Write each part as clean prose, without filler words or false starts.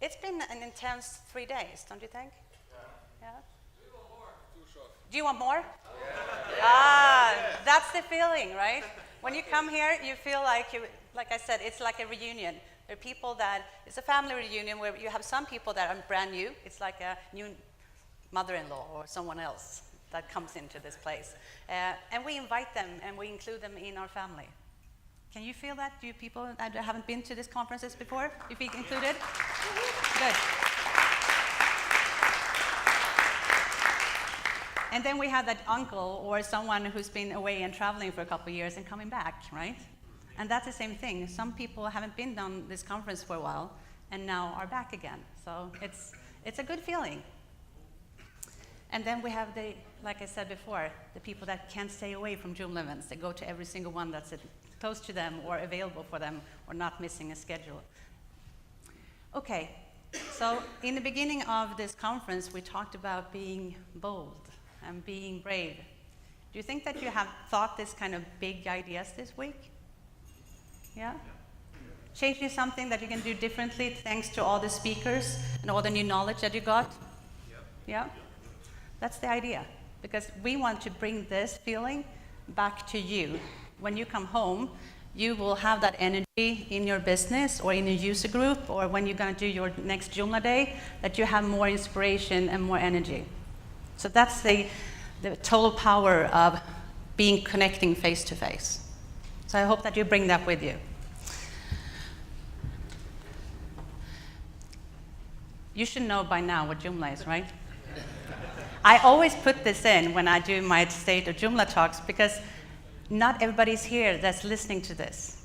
It's been an intense 3 days, don't you think? Yeah? We want more. Too short. Do you want more? Yeah. That's the feeling, right? When you come here, you feel like I said, it's like a reunion. There are people it's a family reunion where you have some people that are brand new. It's like a new mother-in-law or someone else that comes into this place. And we invite them and we include them in our family. Can you feel that? Do you people that haven't been to these conferences before, you feel included? Good. And then we have that uncle or someone who's been away and traveling for a couple of years and coming back, right? And that's the same thing. Some people haven't been on this conference for a while and now are back again. So it's a good feeling. And then we have like I said before, the people that can't stay away from Joomla events. They go to every single one that's close to them or available for them or not missing a schedule. Okay, so in the beginning of this conference, we talked about being bold and being brave. Do you think that you have thought this kind of big ideas this week? Yeah? Changing something that you can do differently thanks to all the speakers and all the new knowledge that you got? Yeah? That's the idea. Because we want to bring this feeling back to you. When you come home, you will have that energy in your business or in a user group or when you're going to do your next Joomla day, that you have more inspiration and more energy. So that's the total power of connecting face to face. So I hope that you bring that with you. You should know by now what Joomla is, right? I always put this in when I do my State of Joomla talks because not everybody's here that's listening to this.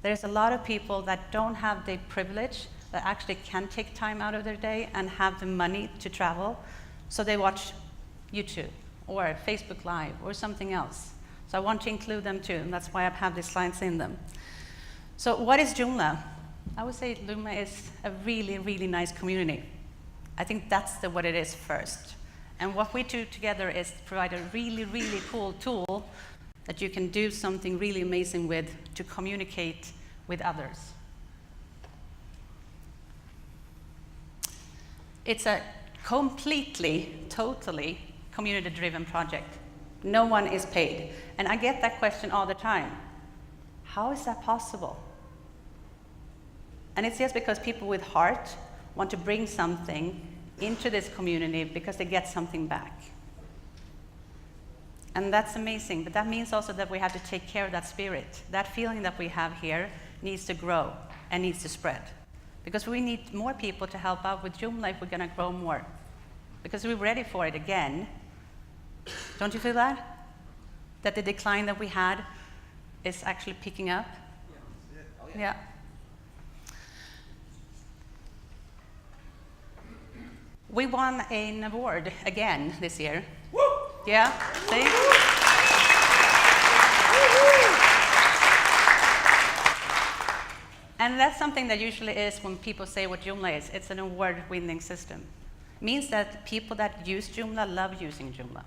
There's a lot of people that don't have the privilege, that actually can take time out of their day and have the money to travel, so they watch YouTube or Facebook Live or something else. So I want to include them too, and that's why I have these slides in them. So what is Joomla? I would say Joomla is a really, really nice community. I think that's what it is first. And what we do together is provide a really, really cool tool that you can do something really amazing with to communicate with others. It's a completely, totally community-driven project. No one is paid. And I get that question all the time. How is that possible? And it's just because people with heart want to bring something into this community because they get something back. And that's amazing, but that means also that we have to take care of that spirit. That feeling that we have here needs to grow and needs to spread. Because we need more people to help out with Joomla if we're going to grow more. Because we're ready for it again. Don't you feel that? That the decline that we had is actually picking up? Yeah. We won an award again this year. Woo! Yeah, see? And that's something that usually is when people say what Joomla is. It's an award-winning system. It means that people that use Joomla love using Joomla.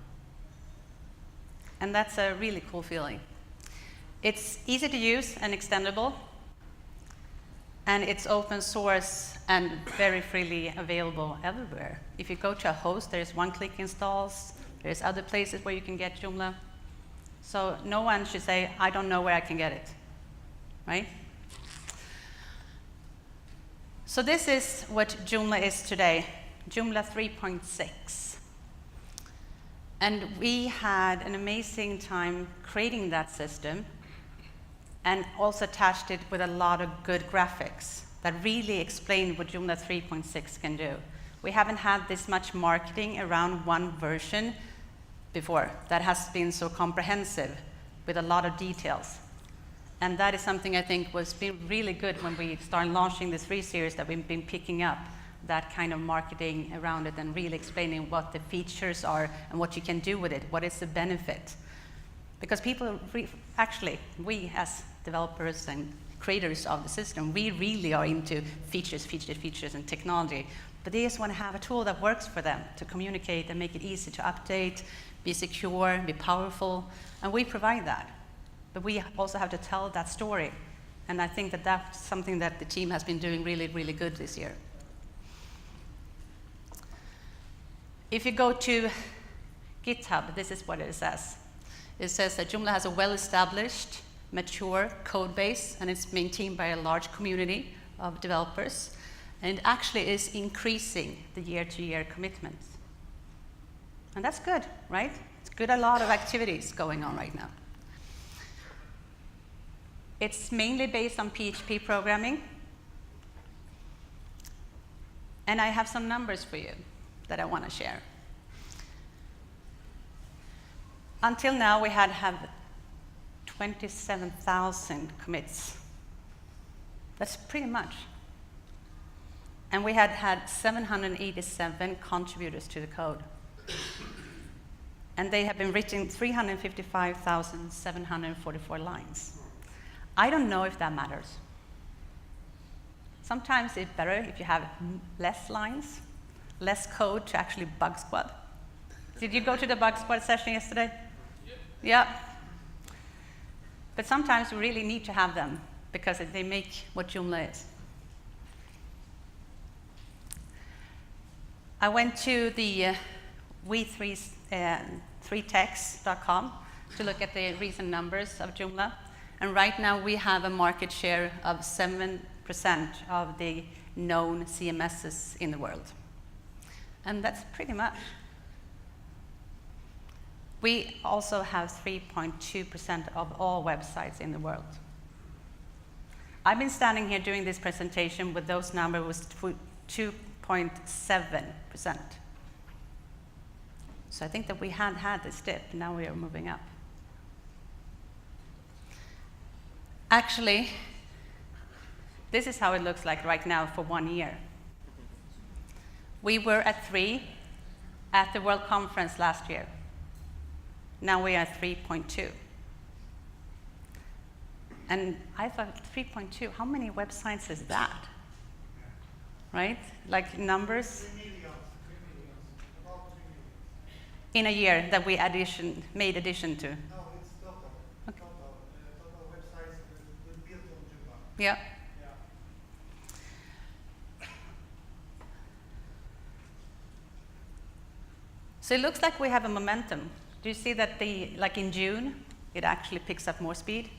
And that's a really cool feeling. It's easy to use and extendable. And it's open source and very freely available everywhere. If you go to a host, there's one-click installs. There's other places where you can get Joomla. So no one should say, I don't know where I can get it, right? So this is what Joomla is today, Joomla 3.6. And we had an amazing time creating that system and also attached it with a lot of good graphics that really explain what Joomla 3.6 can do. We haven't had this much marketing around one version before that has been so comprehensive with a lot of details. And that is something I think was been really good when we started launching the 3 series, that we've been picking up that kind of marketing around it and really explaining what the features are and what you can do with it, what is the benefit. Because people, actually, we as developers and creators of the system, we really are into features, and technology. But they just want to have a tool that works for them to communicate and make it easy to update, be secure, be powerful, and we provide that. But we also have to tell that story. And I think that that's something that the team has been doing really, really good this year. If you go to GitHub, this is what it says. It says that Joomla has a well-established, mature code base, and it's maintained by a large community of developers, and it actually is increasing the year-to-year commitments. And that's good, right? It's good, a lot of activities going on right now. It's mainly based on PHP programming. And I have some numbers for you that I want to share. Until now, we had 27,000 commits. That's pretty much. And we had 787 contributors to the code. And they have been written 355,744 lines. I don't know if that matters. Sometimes it's better if you have less lines, less code to actually bug squad. Did you go to the bug squad session yesterday? Yeah. But sometimes we really need to have them because they make what Joomla is. I went to the we3tex.com to look at the recent numbers of Joomla. And right now we have a market share of 7% of the known CMSs in the world. And that's pretty much. We also have 3.2% of all websites in the world. I've been standing here doing this presentation with those numbers was 2.7%. So I think that we had this dip, now we are moving up. Actually, this is how it looks like right now for 1 year. We were at 3 at the World Conference last year. Now we are at 3.2. And I thought 3.2, how many websites is that? Right? Like numbers? 3 million. About 3 million. In a year that we made addition to. No, it's total. Okay. Total websites that built on Joomla. Yeah. Yeah. So it looks like we have a momentum. Do you see that like in June, it actually picks up more speed?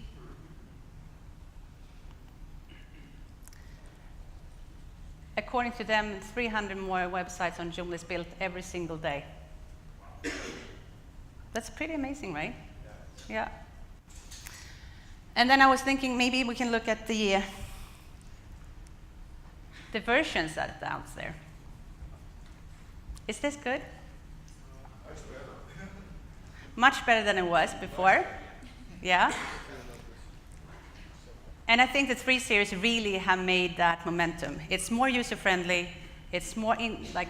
According to them, 300 more websites on Joomla is built every single day. That's pretty amazing, right? Yeah. And then I was thinking maybe we can look at the versions that's out there. Is this good? Much better than it was before. Yeah. And I think the 3 series really have made that momentum. It's more user-friendly. It's more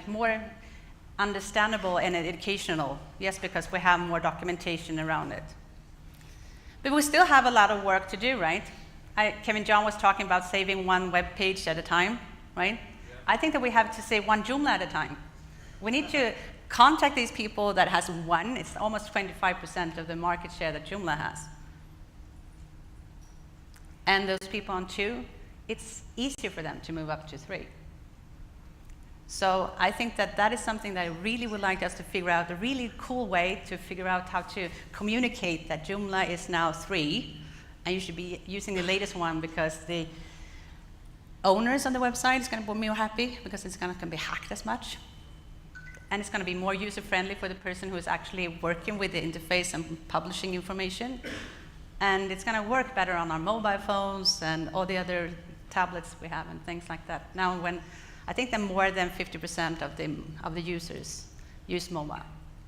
more understandable and educational. Yes, because we have more documentation around it. But we still have a lot of work to do, right? Kevin John was talking about saving one web page at a time, right? Yeah. I think that we have to save one Joomla at a time. We need to contact these people that has one. It's almost 25% of the market share that Joomla has. And those people on 2, it's easier for them to move up to 3. So I think that that is something that I really would like us to figure out, a really cool way to figure out how to communicate that Joomla is now 3, and you should be using the latest one because the owners on the website is going to be more happy because it's not going to be hacked as much. And it's going to be more user-friendly for the person who is actually working with the interface and publishing information. And it's going to work better on our mobile phones and all the other tablets we have and things like that. Now, I think that more than 50% of the users use mobile.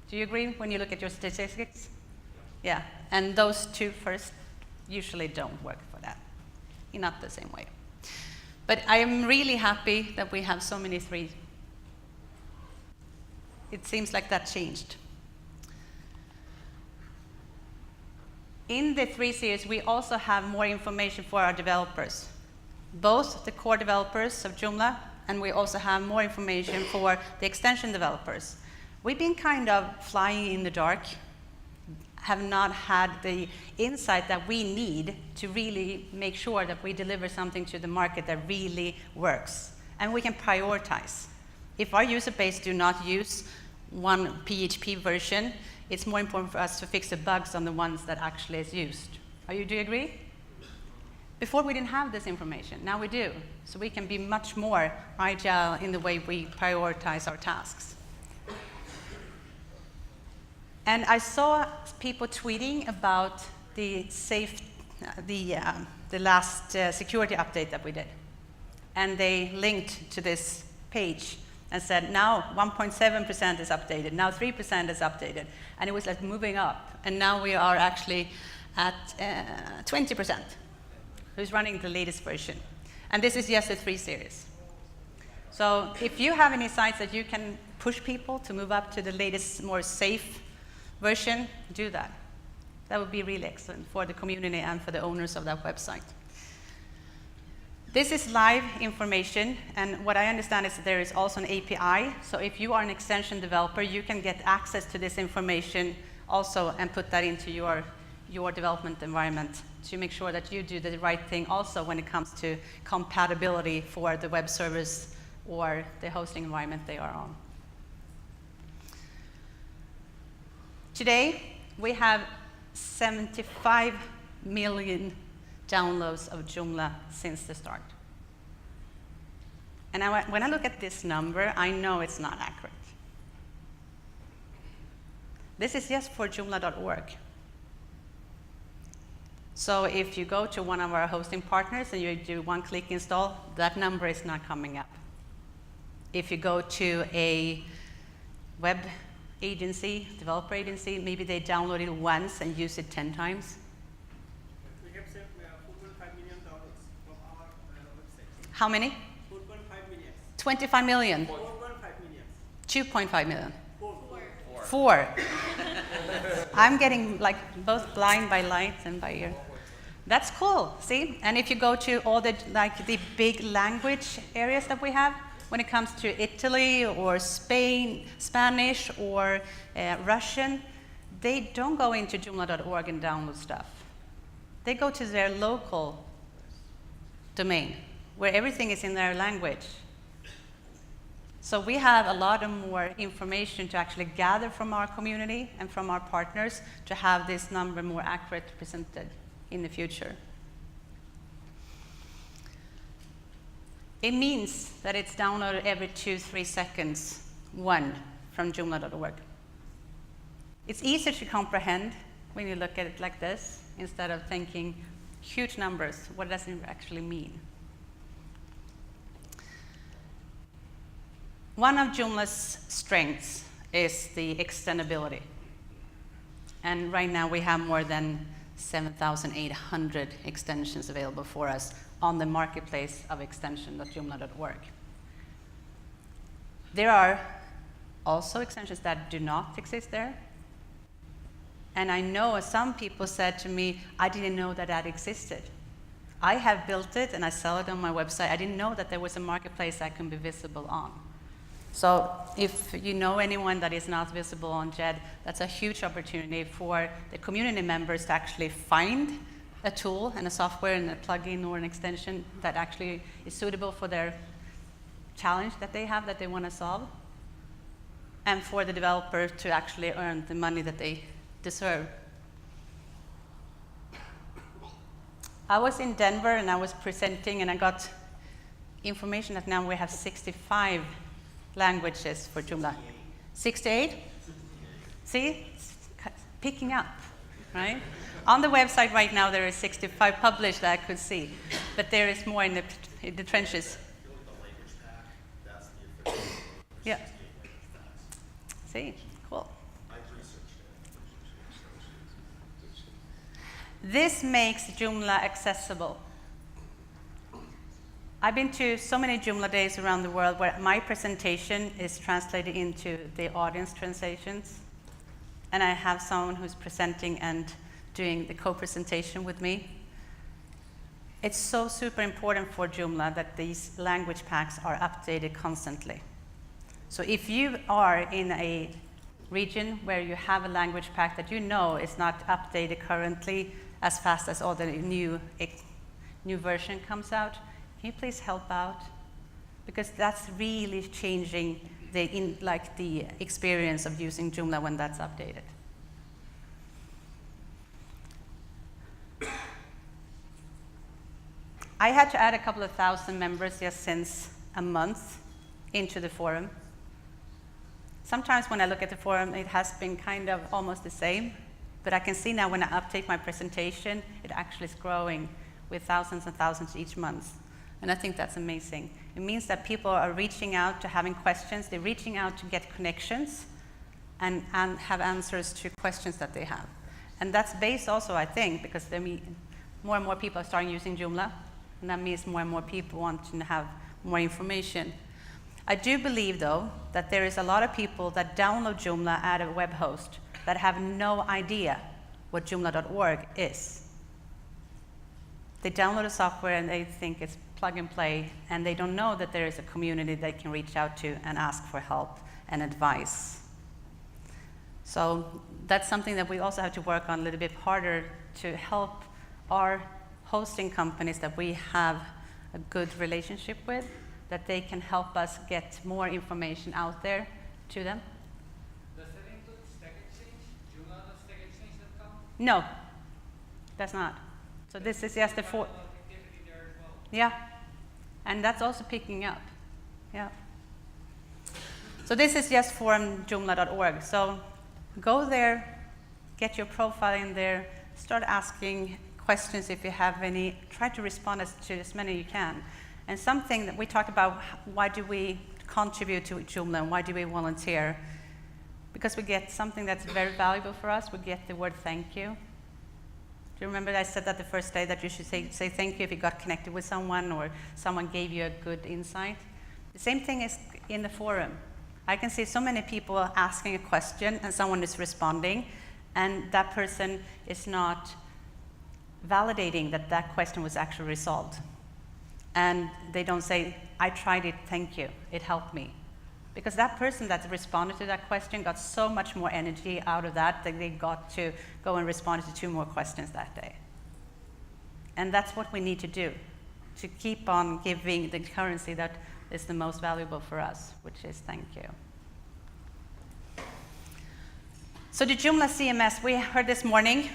Do you agree when you look at your statistics? Yeah. And those 2 first usually don't work for that, in not the same way. But I am really happy that we have so many 3. It seems like that changed. In the 3 series, we also have more information for our developers, both the core developers of Joomla, and we also have more information for the extension developers. We've been kind of flying in the dark, have not had the insight that we need to really make sure that we deliver something to the market that really works, and we can prioritize. If our user base do not use one PHP version, it's more important for us to fix the bugs on the ones that actually is used. Do you agree? Before we didn't have this information, now we do. So we can be much more agile in the way we prioritize our tasks. And I saw people tweeting about the last security update that we did. And they linked to this page and said, now 1.7% is updated, now 3% is updated. And it was like moving up. And now we are actually at 20%, who's running the latest version. And this is just a 3 series. So if you have any sites that you can push people to move up to the latest, more safe version, do that. That would be really excellent for the community and for the owners of that website. This is live information, and what I understand is that there is also an API. So if you are an extension developer, you can get access to this information also and put that into your development environment to make sure that you do the right thing also when it comes to compatibility for the web service or the hosting environment they are on. Today, we have 75 million downloads of Joomla since the start. And when I look at this number, I know it's not accurate. This is just for Joomla.org. So if you go to one of our hosting partners and you do one-click install, that number is not coming up. If you go to a web agency, developer agency, maybe they download it once and use it 10 times. We have sent 4.5 million downloads from our website. How many? 4.5 million. 25 million. 4.5 million. 2.5 million. 4. 4. I'm getting like both blind by light and by ear. That's cool, see? And if you go to all the big language areas that we have, when it comes to Italy or Spain, Spanish or Russian, they don't go into Joomla.org and download stuff. They go to their local domain, where everything is in their language. So we have a lot of more information to actually gather from our community and from our partners to have this number more accurate presented in the future. It means that it's downloaded every 2-3 seconds, one from Joomla.org. It's easier to comprehend when you look at it like this, instead of thinking huge numbers. What does it actually mean? One of Joomla's strengths is the extendability. And right now we have more than 7,800 extensions available for us on the marketplace of extension.joomla.org. There are also extensions that do not exist there. And I know some people said to me, I didn't know that that existed. I have built it and I sell it on my website. I didn't know that there was a marketplace that can be visible on. So if you know anyone that is not visible on JED, that's a huge opportunity for the community members to actually find a tool and a software and a plugin or an extension that actually is suitable for their challenge that they have that they want to solve, and for the developer to actually earn the money that they deserve. I was in Denver and I was presenting and I got information that now we have 65 languages for Joomla. 68? See, it's picking up, right? On the website right now there is 65 published that I could see, but there is more in the trenches. Yeah. See, cool. This makes Joomla accessible. I've been to so many Joomla days around the world where my presentation is translated into the audience translations, and I have someone who's presenting and doing the co-presentation with me. It's so super important for Joomla that these language packs are updated constantly. So if you are in a region where you have a language pack that you know is not updated currently as fast as all the new version comes out, can you please help out? Because that's really changing the experience of using Joomla when that's updated. I had to add a couple of thousand members just since a month into the forum. Sometimes when I look at the forum, it has been kind of almost the same, but I can see now when I update my presentation, it actually is growing with thousands and thousands each month. And I think that's amazing. It means that people are reaching out to having questions, they're reaching out to get connections and have answers to questions that they have. And that's based also, I think, because more and more people are starting using Joomla, and that means more and more people want to have more information. I do believe, though, that there is a lot of people that download Joomla at a web host that have no idea what Joomla.org is. They download the software and they think it's plug and play, and they don't know that there is a community they can reach out to and ask for help and advice. So that's something that we also have to work on a little bit harder to help our hosting companies that we have a good relationship with, that they can help us get more information out there to them. Does that include Stack Exchange? Joomla.stackexchange.com? No, that's not. So this is just the four. Yeah, and that's also picking up. Yeah. So this is just from Joomla.org. So go there, get your profile in there, start asking questions if you have any. Try to respond to as many you can. And something that we talked about, why do we contribute to Joomla and why do we volunteer? Because we get something that's very valuable for us. We get the word thank you. Do you remember I said that the first day that you should say thank you if you got connected with someone or someone gave you a good insight? The same thing is in the forum. I can see so many people asking a question and someone is responding, and that person is not validating that that question was actually resolved. And they don't say, I tried it, thank you, it helped me. Because that person that responded to that question got so much more energy out of that they got to go and respond to 2 more questions that day. And that's what we need to do, to keep on giving the currency that is the most valuable for us, which is thank you. So the Joomla CMS, we heard this morning,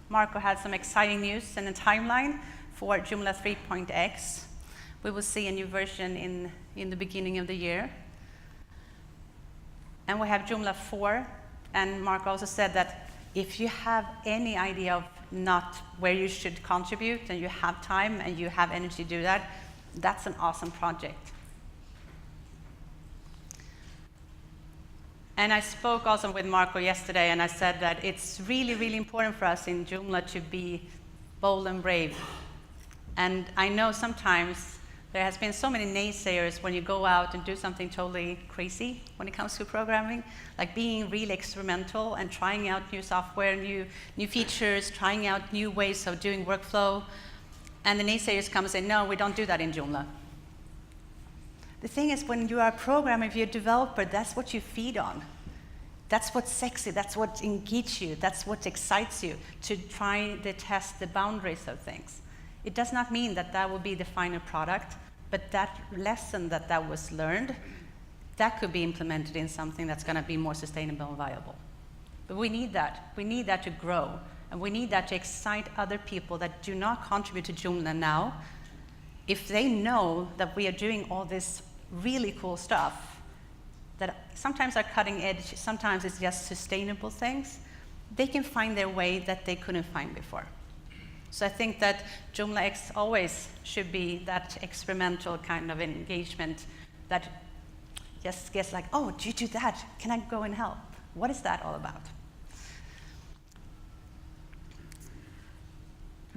Marco had some exciting news and a timeline for Joomla 3.x. We will see a new version in the beginning of the year. And we have Joomla 4, and Mark also said that if you have any idea of not where you should contribute and you have time and you have energy to do that, that's an awesome project. And I spoke also with Marco yesterday, and I said that it's really, really important for us in Joomla to be bold and brave. And I know sometimes there has been so many naysayers when you go out and do something totally crazy when it comes to programming, like being really experimental and trying out new software, new features, trying out new ways of doing workflow. And the naysayers come and say, no, we don't do that in Joomla. The thing is, when you are a programmer, if you're a developer, that's what you feed on. That's what's sexy, that's what engages you, that's what excites you, to try to test the boundaries of things. It does not mean that that will be the final product, but that lesson that was learned, that could be implemented in something that's going to be more sustainable and viable. But we need that. We need that to grow, and we need that to excite other people that do not contribute to Joomla now. If they know that we are doing all this really cool stuff, that sometimes are cutting edge, sometimes it's just sustainable things, they can find their way that they couldn't find before. So I think that Joomla X always should be that experimental kind of engagement that just gets like, oh, do you do that? Can I go and help? What is that all about?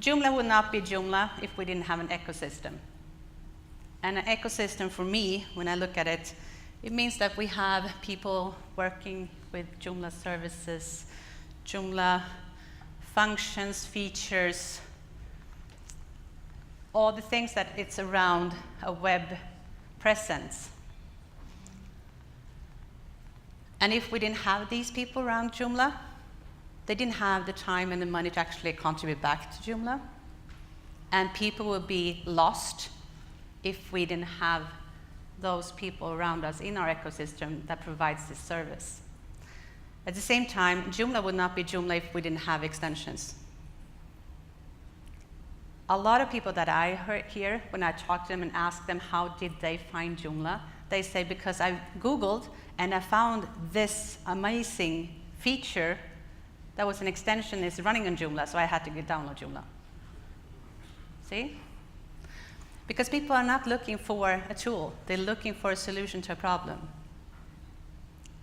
Joomla would not be Joomla if we didn't have an ecosystem. And an ecosystem for me, when I look at it, it means that we have people working with Joomla services, Joomla functions, features, all the things that it's around a web presence. And if we didn't have these people around Joomla, they didn't have the time and the money to actually contribute back to Joomla. And people would be lost if we didn't have those people around us in our ecosystem that provides this service. At the same time, Joomla would not be Joomla if we didn't have extensions. A lot of people that I hear when I talk to them and ask them how did they find Joomla, they say because I Googled and I found this amazing feature that was an extension is running on Joomla, so I had to download Joomla. See? Because people are not looking for a tool, they're looking for a solution to a problem.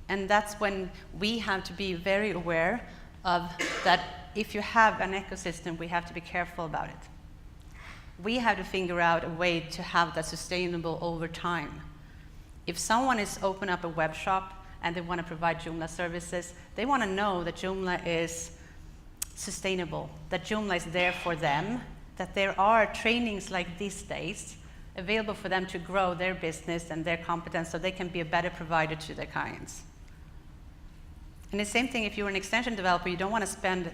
And that's when we have to be very aware of that if you have an ecosystem, we have to be careful about it. We have to figure out a way to have that sustainable over time. If someone is open up a web shop and they want to provide Joomla services, they want to know that Joomla is sustainable, that Joomla is there for them, that there are trainings like these days available for them to grow their business and their competence so they can be a better provider to their clients. And the same thing if you're an extension developer, you don't want to spend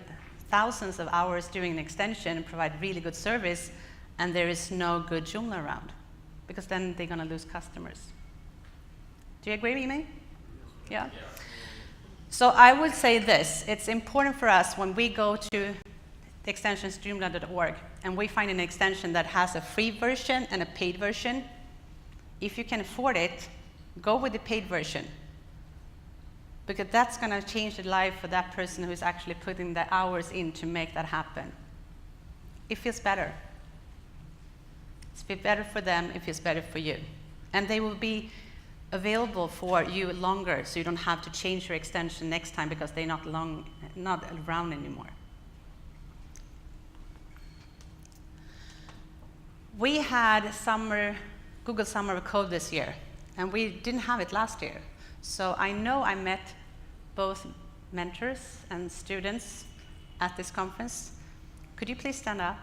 thousands of hours doing an extension and provide really good service and there is no good Joomla around, because then they're going to lose customers. Do you agree with me? Yeah? So I would say this, it's important for us when we go to the extensions joomla.org and we find an extension that has a free version and a paid version, if you can afford it, go with the paid version. Because that's going to change the life for that person who's actually putting the hours in to make that happen. It feels better. It feels better for them, it feels better for you. And they will be available for you longer, so you don't have to change your extension next time because they're not around anymore. We had Google Summer of Code this year, and we didn't have it last year. So I know I met both mentors and students at this conference. Could you please stand up?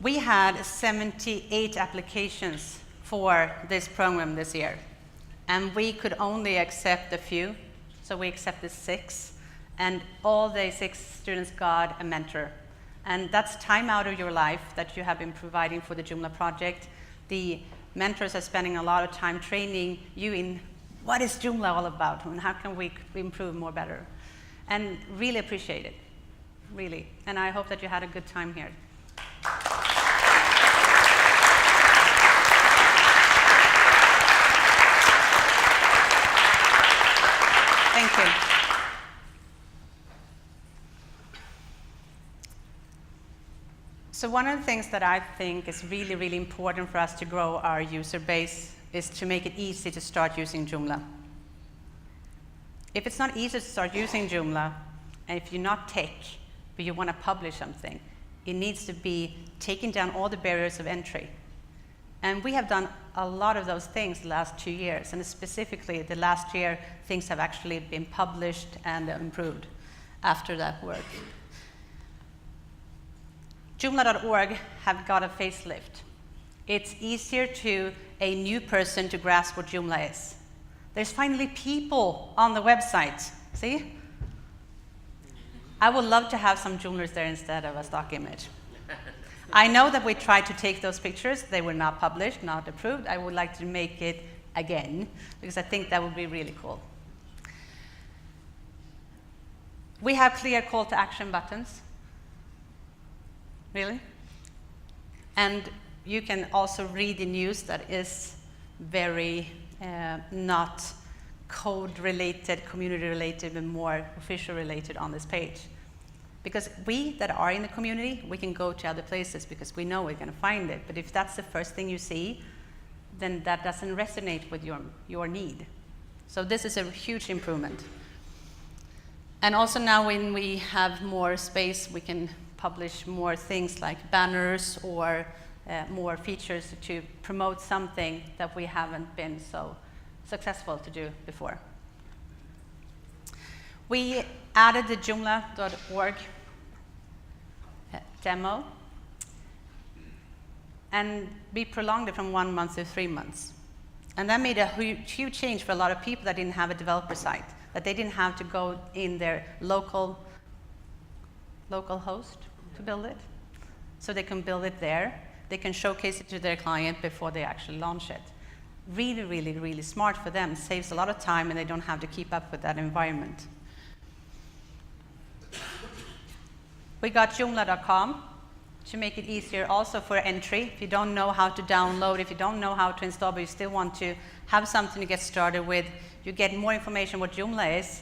We had 78 applications for this program this year, and we could only accept a few, so we accepted 6, and all the 6 students got a mentor. And that's time out of your life that you have been providing for the Joomla project. The mentors are spending a lot of time training you in what is Joomla all about, and how can we improve more better. And really appreciate it, really. And I hope that you had a good time here. Thank you. So one of the things that I think is really, really important for us to grow our user base is to make it easy to start using Joomla. If it's not easy to start using Joomla, and if you're not tech, but you want to publish something, it needs to be taking down all the barriers of entry. And we have done a lot of those things the last 2 years, and specifically the last year, things have actually been published and improved after that work. Joomla.org have got a facelift. It's easier to a new person to grasp what Joomla is. There's finally people on the website, see? I would love to have some Joomlers there instead of a stock image. I know that we tried to take those pictures. They were not published, not approved. I would like to make it again, because I think that would be really cool. We have clear call to action buttons. Really? And you can also read the news that is very not code-related, community-related, but more official-related on this page. Because we that are in the community, we can go to other places because we know we're going to find it. But if that's the first thing you see, then that doesn't resonate with your need. So this is a huge improvement. And also now when we have more space, we can publish more things like banners or more features to promote something that we haven't been so successful to do before. We added the Joomla.org demo, and we prolonged it from 1 month to 3 months. And that made a huge change for a lot of people that didn't have a developer site, that they didn't have to go in their local host to build it. So they can build it there. They can showcase it to their client before they actually launch it. Really, really, really smart for them. Saves a lot of time, and they don't have to keep up with that environment. We got Joomla.com to make it easier also for entry. If you don't know how to download, if you don't know how to install, but you still want to have something to get started with, you get more information what Joomla is,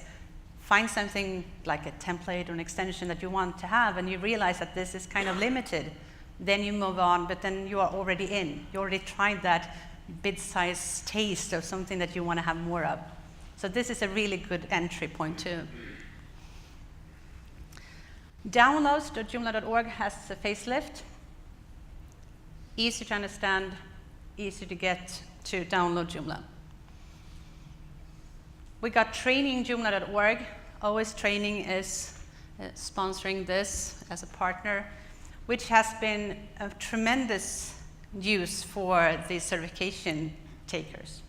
find something like a template or an extension that you want to have, and you realize that this is kind of limited. Then you move on, but then you are already in. You already tried that bit-sized taste of something that you want to have more of. So this is a really good entry point too. Downloads.joomla.org has a facelift. Easy to understand, easy to get to download Joomla. We got training.joomla.org. OS Training is sponsoring this as a partner, which has been a tremendous use for the certification takers.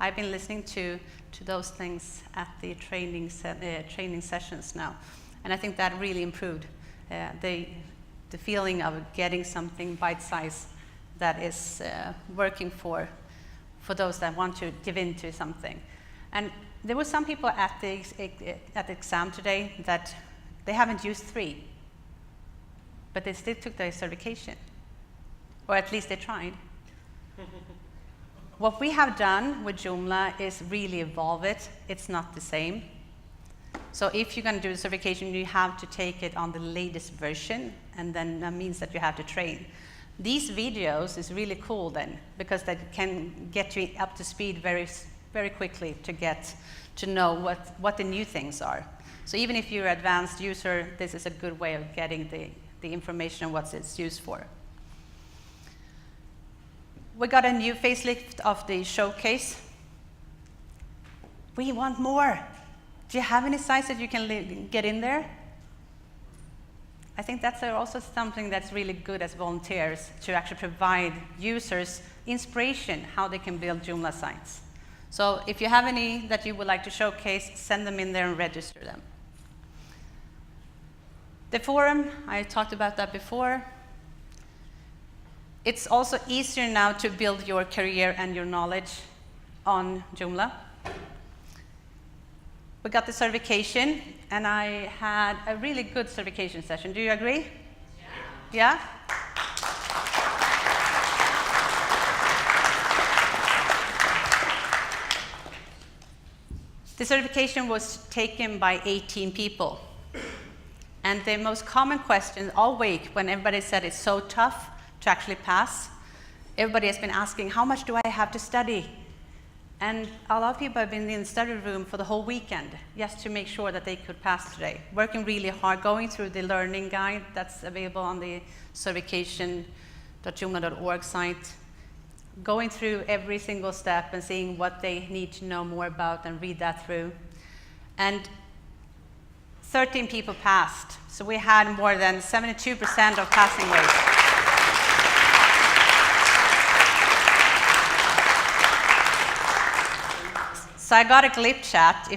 I've been listening to those things at the training sessions now, and I think that really improved the feeling of getting something bite-sized that is working for those that want to give into something. And there were some people at the exam today that they haven't used 3, but they still took their certification, or at least they tried. What we have done with Joomla is really evolve it. It's not the same. So if you're going to do the certification, you have to take it on the latest version, and then that means that you have to train. These videos is really cool then, because that can get you up to speed very, very quickly to get to know what the new things are. So even if you're an advanced user, this is a good way of getting the information on what it's used for. We got a new facelift of the showcase. We want more. Do you have any sites that you can get in there? I think that's also something that's really good as volunteers, to actually provide users inspiration how they can build Joomla sites. So if you have any that you would like to showcase, send them in there and register them. The forum, I talked about that before. It's also easier now to build your career and your knowledge on Joomla. We got the certification, and I had a really good certification session. Do you agree? Yeah? The certification was taken by 18 people. And the most common question all week, when everybody said it's so tough to actually pass, everybody has been asking, how much do I have to study? And a lot of people have been in the study room for the whole weekend just to make sure that they could pass today, working really hard, going through the learning guide that's available on the certification.joomla.org site, going through every single step and seeing what they need to know more about and read that through. And 13 people passed, so we had more than 72% of passing rate. So I got a clip chat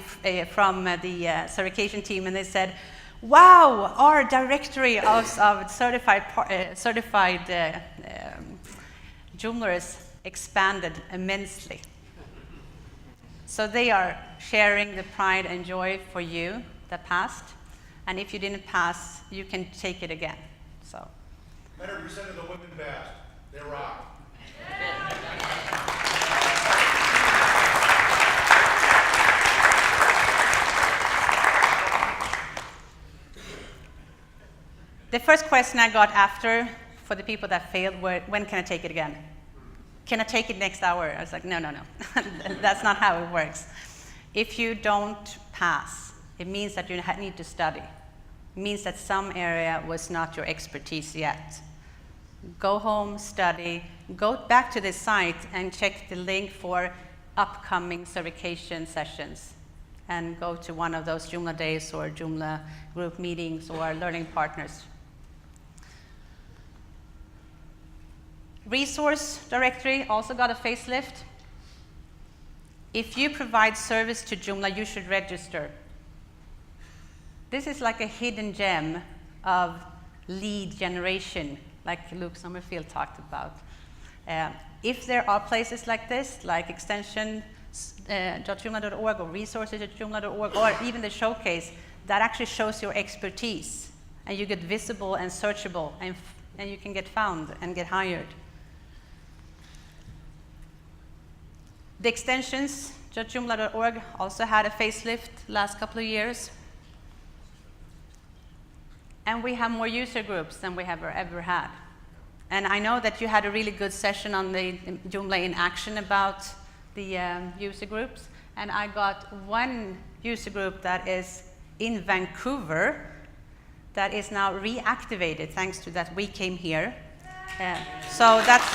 from the certification team, and they said, wow, our directory of certified Joomlers expanded immensely. So they are sharing the pride and joy for you that passed, and if you didn't pass, you can take it again. So 100% of the women passed. They rock. The first question I got after for the people that failed were, when can I take it again? Can I take it next hour? I was like, no. That's not how it works. If you don't pass, it means that you need to study. It means that some area was not your expertise yet. Go home, study, go back to the site and check the link for upcoming certification sessions, and go to one of those Joomla days or Joomla group meetings or learning partners. Resource directory also got a facelift. if you provide service to Joomla, you should register. This is like a hidden gem of lead generation, like Luke Summerfield talked about. If there are places like this, like extension.joomla.org or resources.joomla.org, or even the showcase, that actually shows your expertise, and you get visible and searchable, and you can get found and get hired. The extensions.joomla.org also had a facelift last couple of years. And we have more user groups than we have ever had. And I know that you had a really good session on the Joomla in Action about the user groups. And I got one user group that is in Vancouver that is now reactivated thanks to that we came here. So that's...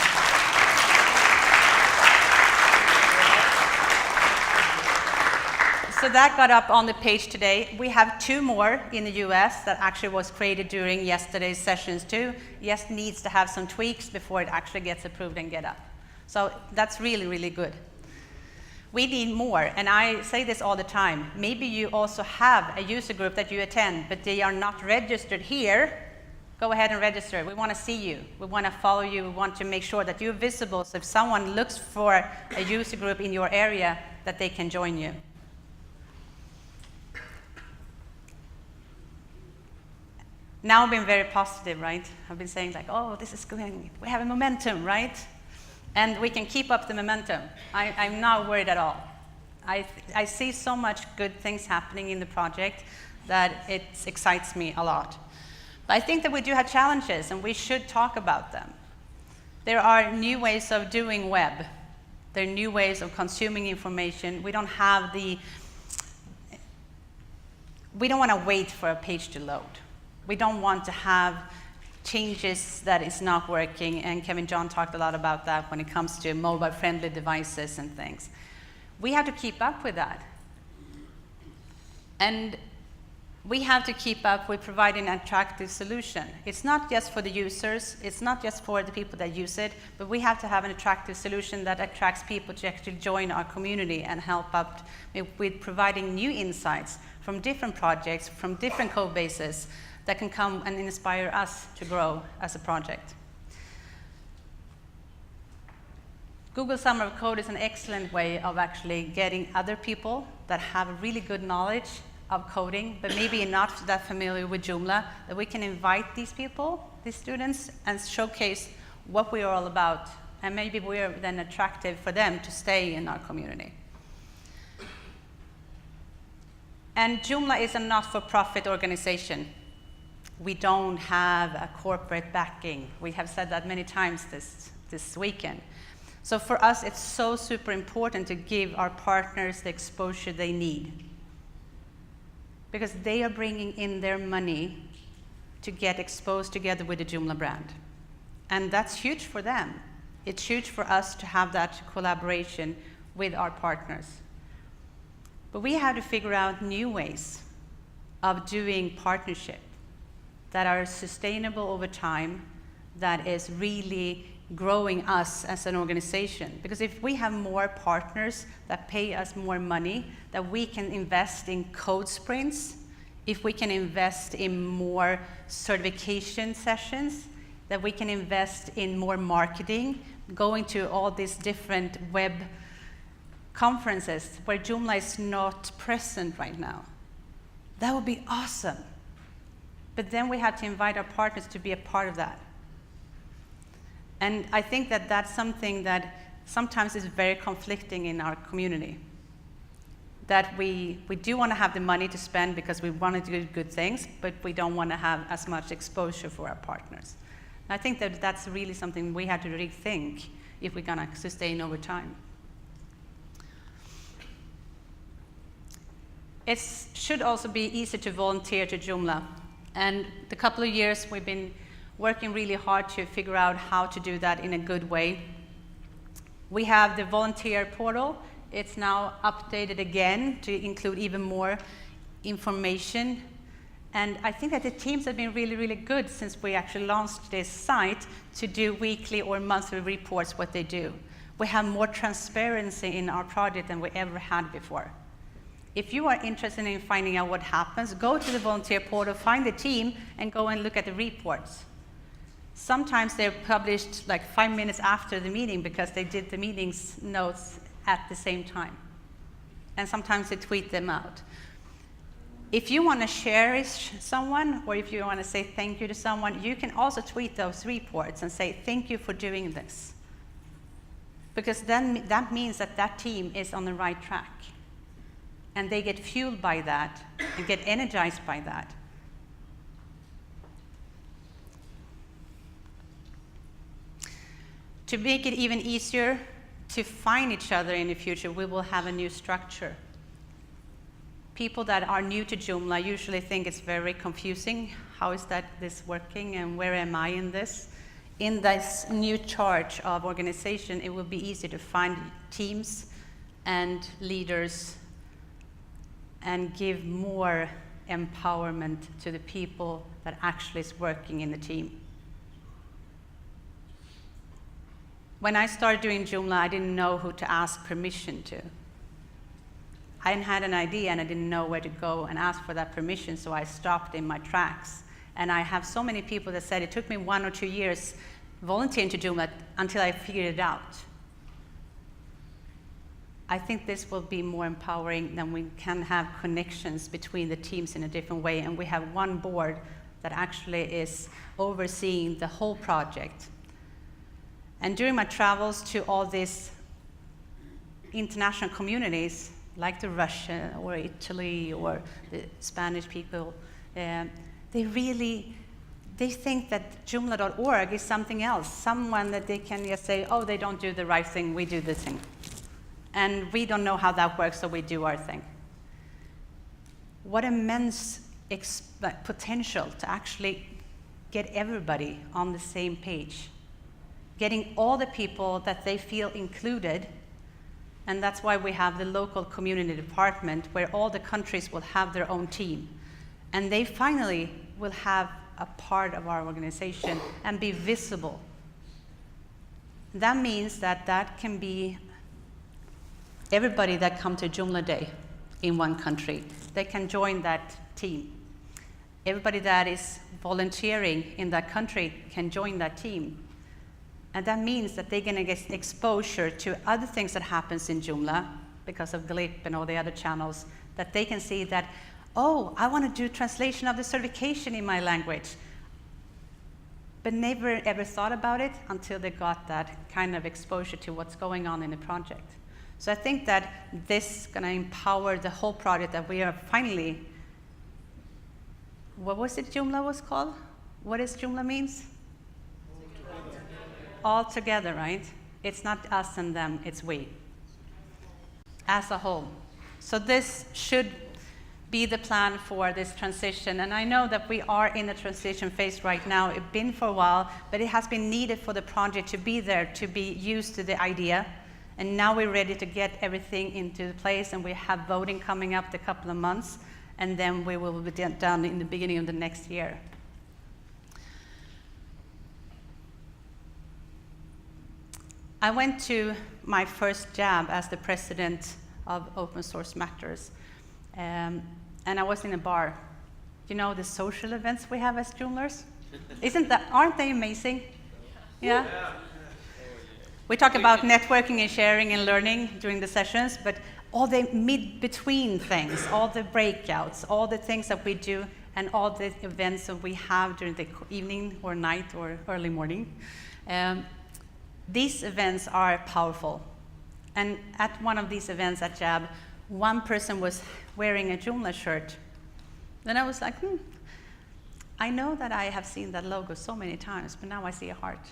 So that got up on the page today. We have 2 more in the US that actually was created during yesterday's sessions too. Yes, needs to have some tweaks before it actually gets approved and get up. So that's really, really good. We need more, and I say this all the time. Maybe you also have a user group that you attend, but they are not registered here. Go ahead and register. We want to see you. We want to follow you. We want to make sure that you're visible, so if someone looks for a user group in your area, that they can join you. Now I've been very positive, right? I've been saying like, oh, this is going, we have a momentum, right? And we can keep up the momentum. I'm not worried at all. I see so much good things happening in the project that it excites me a lot. But I think that we do have challenges, and we should talk about them. There are new ways of doing web. There are new ways of consuming information. We don't have we don't want to wait for a page to load. We don't want to have changes that is not working, and Kevin John talked a lot about that when it comes to mobile-friendly devices and things. We have to keep up with that. And we have to keep up with providing an attractive solution. It's not just for the users, it's not just for the people that use it, but we have to have an attractive solution that attracts people to actually join our community and help out with providing new insights from different projects, from different code bases, that can come and inspire us to grow as a project. Google Summer of Code is an excellent way of actually getting other people that have really good knowledge of coding, but maybe not that familiar with Joomla, that we can invite these people, these students, and showcase what we are all about, and maybe we're then attractive for them to stay in our community. And Joomla is a not-for-profit organization. We don't have a corporate backing. We have said that many times this weekend. So for us, it's so super important to give our partners the exposure they need, because they are bringing in their money to get exposed together with the Joomla brand. And that's huge for them. It's huge for us to have that collaboration with our partners. But we have to figure out new ways of doing partnership that are sustainable over time, that is really growing us as an organization. Because if we have more partners that pay us more money, that we can invest in code sprints, if we can invest in more certification sessions, that we can invest in more marketing, going to all these different web conferences where Joomla is not present right now. That would be awesome. But then we have to invite our partners to be a part of that. And I think that that's something that sometimes is very conflicting in our community. That we do want to have the money to spend because we want to do good things, but we don't want to have as much exposure for our partners. And I think that that's really something we have to rethink if we're going to sustain over time. It should also be easy to volunteer to Joomla. And the couple of years we've been working really hard to figure out how to do that in a good way. We have the volunteer portal. It's now updated again to include even more information And I think that the teams have been really, really good since we actually launched this site to do weekly or monthly reports what they do. We have more transparency in our project than we ever had before. If you are interested in finding out what happens, go to the volunteer portal, find the team, and go and look at the reports. Sometimes they're published like 5 minutes after the meeting because they did the meeting's notes at the same time. And sometimes they tweet them out. If you want to share someone, or if you want to say thank you to someone, you can also tweet those reports and say thank you for doing this. Because then that means that that team is on the right track. And they get fueled by that and get energized by that. To make it even easier to find each other in the future, we will have a new structure. People that are new to Joomla usually think it's very confusing. How is this working and where am I in this? In this new charge of organization, it will be easy to find teams and leaders and give more empowerment to the people that actually is working in the team. When I started doing Joomla, I didn't know who to ask permission to. I had an idea and I didn't know where to go and ask for that permission, so I stopped in my tracks. And I have so many people that said it took me 1 or 2 years volunteering to Joomla until I figured it out. I think this will be more empowering than we can have connections between the teams in a different way, and we have one board that actually is overseeing the whole project. And during my travels to all these international communities, like the Russian or Italy or the Spanish people, they think that Joomla.org is something else, someone that they can just say, oh, they don't do the right thing, we do this thing. And we don't know how that works, so we do our thing. What immense potential to actually get everybody on the same page. Getting all the people that they feel included, and that's why we have the local community department where all the countries will have their own team. And they finally will have a part of our organization and be visible. That means that that can be everybody that come to Joomla Day in one country. They can join that team. Everybody that is volunteering in that country can join that team. And that means that they're going to get exposure to other things that happens in Joomla because of Glip and all the other channels, that they can see that, oh, I want to do translation of the certification in my language. But never ever thought about it until they got that kind of exposure to what's going on in the project. So I think that this is going to empower the whole project that we are finally, what was it Joomla was called? What does Joomla means? All together, right? It's not us and them, it's we, as a whole. So this should be the plan for this transition. And I know that we are in a transition phase right now. It's been for a while, but it has been needed for the project to be there, to be used to the idea. And now we're ready to get everything into place, and we have voting coming up in a couple of months, and then we will be done in the beginning of the next year. I went to my first jab as the president of Open Source Matters, and I was in a bar. You know the social events we have as Joomlers? Aren't they amazing? Yeah? We talk about networking and sharing and learning during the sessions, but all the between things, all the breakouts, all the things that we do, and all the events that we have during the evening or night or early morning. These events are powerful. And at one of these events at JAB, one person was wearing a Joomla shirt. Then I was like, I know that I have seen that logo so many times, but now I see a heart.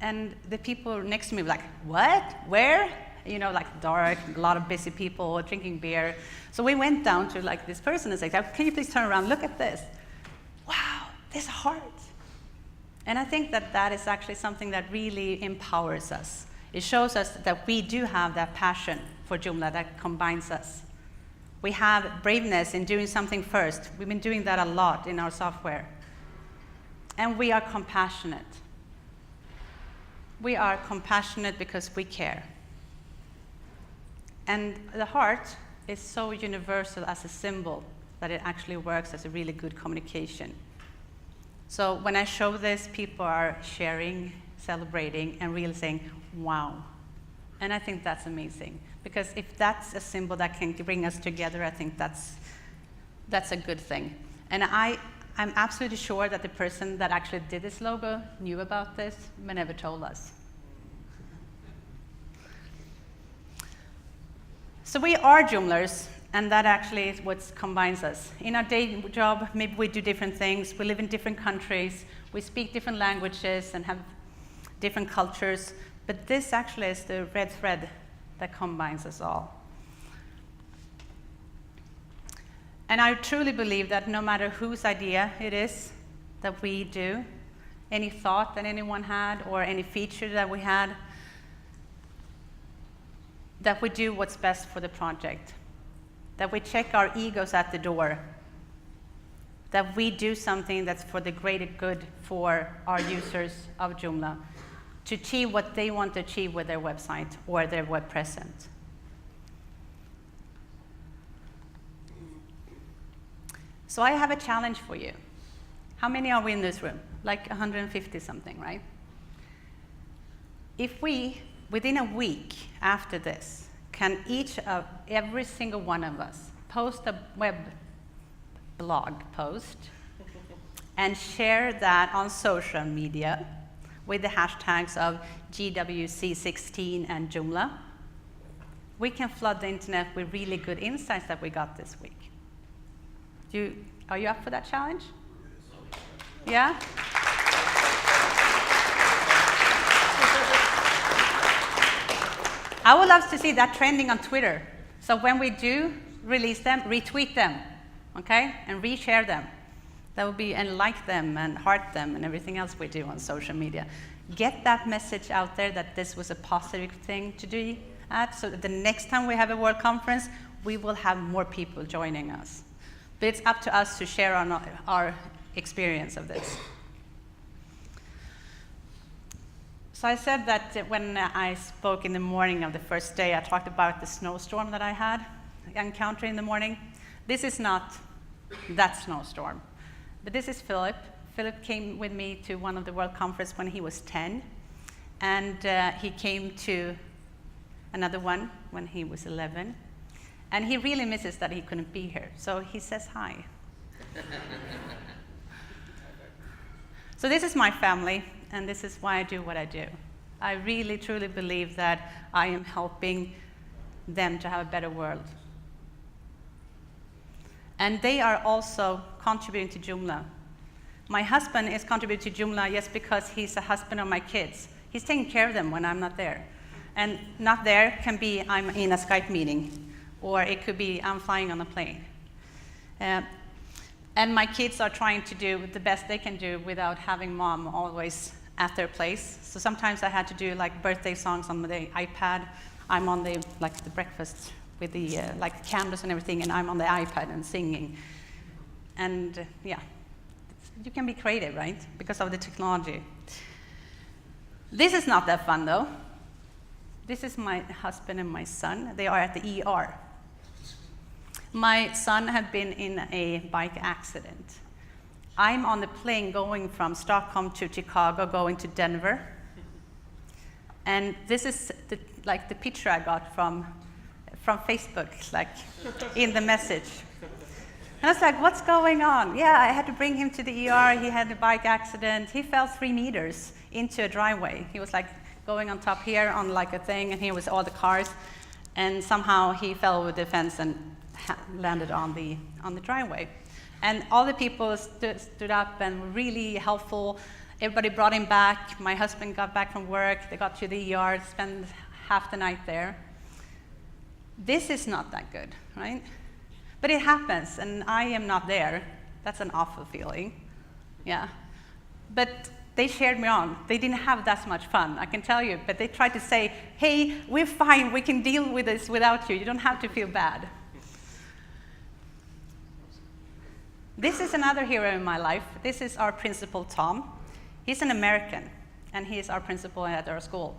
And the people next to me were like, what? Where? You know, like dark, a lot of busy people drinking beer. So we went down to like this person and said, can you please turn around, look at this. Wow, this heart. And I think that that is actually something that really empowers us. It shows us that we do have that passion for Joomla that combines us. We have braveness in doing something first. We've been doing that a lot in our software. And we are compassionate. We are compassionate because we care. And the heart is so universal as a symbol that it actually works as a really good communication. So when I show this, people are sharing, celebrating, and really saying, wow. And I think that's amazing. Because if that's a symbol that can bring us together, I think that's a good thing. And I'm absolutely sure that the person that actually did this logo knew about this, but never told us. So we are Joomlers, and that actually is what combines us. In our day job, maybe we do different things. We live in different countries. We speak different languages and have different cultures. But this actually is the red thread that combines us all. And I truly believe that no matter whose idea it is that we do, any thought that anyone had or any feature that we had, that we do what's best for the project, that we check our egos at the door, that we do something that's for the greater good for our users of Joomla, to achieve what they want to achieve with their website or their web presence. So I have a challenge for you. How many are we in this room? Like 150 something, right? If we, within a week after this, can every single one of us post a web blog post and share that on social media with the hashtags of JWC16 and Joomla, we can flood the internet with really good insights that we got this week. Are you up for that challenge? Yeah? I would love to see that trending on Twitter. So when we do release them, retweet them, okay? And reshare them. That would be, and like them and heart them and everything else we do on social media. Get that message out there that this was a positive thing to do so that the next time we have a World Conference, we will have more people joining us. But it's up to us to share our experience of this. So I said that when I spoke in the morning of the first day, I talked about the snowstorm that I had encountered in the morning. This is not that snowstorm, but this is Philip. Philip came with me to one of the World Conference when he was 10, and he came to another one when he was 11. And he really misses that he couldn't be here, so he says hi. So this is my family, and this is why I do what I do. I really, truly believe that I am helping them to have a better world. And they are also contributing to Joomla. My husband is contributing to Joomla just because he's a husband of my kids. He's taking care of them when I'm not there. And not there can be I'm in a Skype meeting, or it could be I'm flying on a plane. And my kids are trying to do the best they can do without having mom always at their place. So sometimes I had to do like birthday songs on the iPad. I'm on the breakfast with the like candles and everything, and I'm on the iPad and singing. And yeah, you can be creative, right? Because of the technology. This is not that fun though. This is my husband and my son. They are at the ER. My son had been in a bike accident. I'm on the plane going from Stockholm to Chicago, going to Denver. And this is the picture I got from Facebook, like in the message. And I was like, what's going on? Yeah, I had to bring him to the ER. He had a bike accident. He fell 3 meters into a driveway. He was like going on top here on like a thing, and here was all the cars. And somehow he fell over the fence and landed on the driveway. And all the people stood up and were really helpful. Everybody brought him back. My husband got back from work. They got to the ER, spent half the night there. This is not that good, right? But it happens, and I am not there. That's an awful feeling, yeah. But they cheered me on. They didn't have that much fun, I can tell you. But they tried to say, hey, we're fine. We can deal with this without you. You don't have to feel bad. This is another hero in my life. This is our principal, Tom. He's an American, and he is our principal at our school.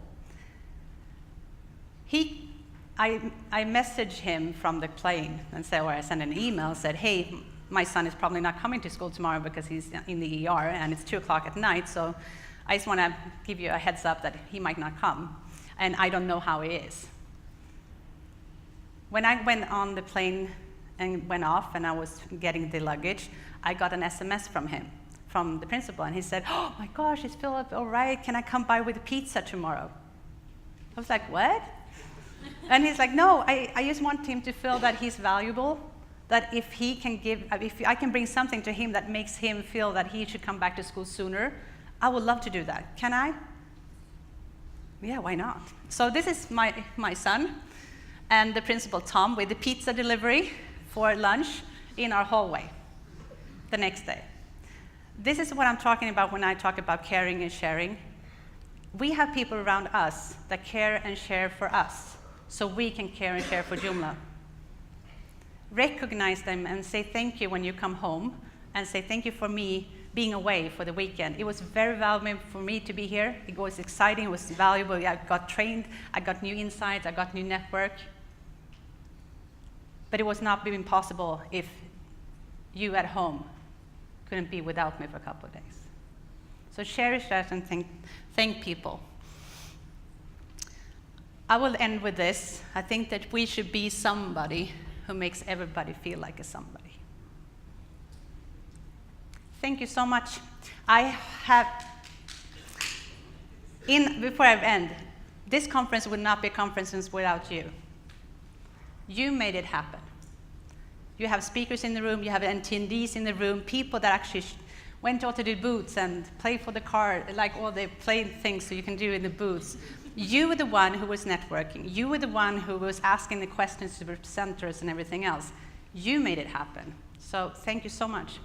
I messaged him from the plane and said, or I sent an email, said, hey, my son is probably not coming to school tomorrow because he's in the ER, and it's 2 o'clock at night, so I just want to give you a heads up that he might not come, and I don't know how he is. When I went on the plane and went off and I was getting the luggage, I got an SMS from him, from the principal, and he said, oh my gosh, is Philip all right? Can I come by with pizza tomorrow? I was like, what? And he's like, no, I just want him to feel that he's valuable, that if I can bring something to him that makes him feel that he should come back to school sooner, I would love to do that. Can I? Yeah, why not? So this is my son and the principal, Tom, with the pizza delivery for lunch in our hallway the next day. This is what I'm talking about when I talk about caring and sharing. We have people around us that care and share for us, so we can care and share for Joomla. Recognize them and say thank you when you come home, and say thank you for me being away for the weekend. It was very valuable for me to be here. It was exciting, it was valuable. I got trained, I got new insights, I got new network. But it was not even possible if you at home couldn't be without me for a couple of days. So cherish that and thank people. I will end with this. I think that we should be somebody who makes everybody feel like a somebody. Thank you so much. Before I end, this conference would not be a conference without you. You made it happen. You have speakers in the room, you have attendees in the room, people that actually went out to the booths and played for the card, like all the play things that you can do in the booths. You were the one who was networking. You were the one who was asking the questions to the presenters and everything else. You made it happen. So thank you so much.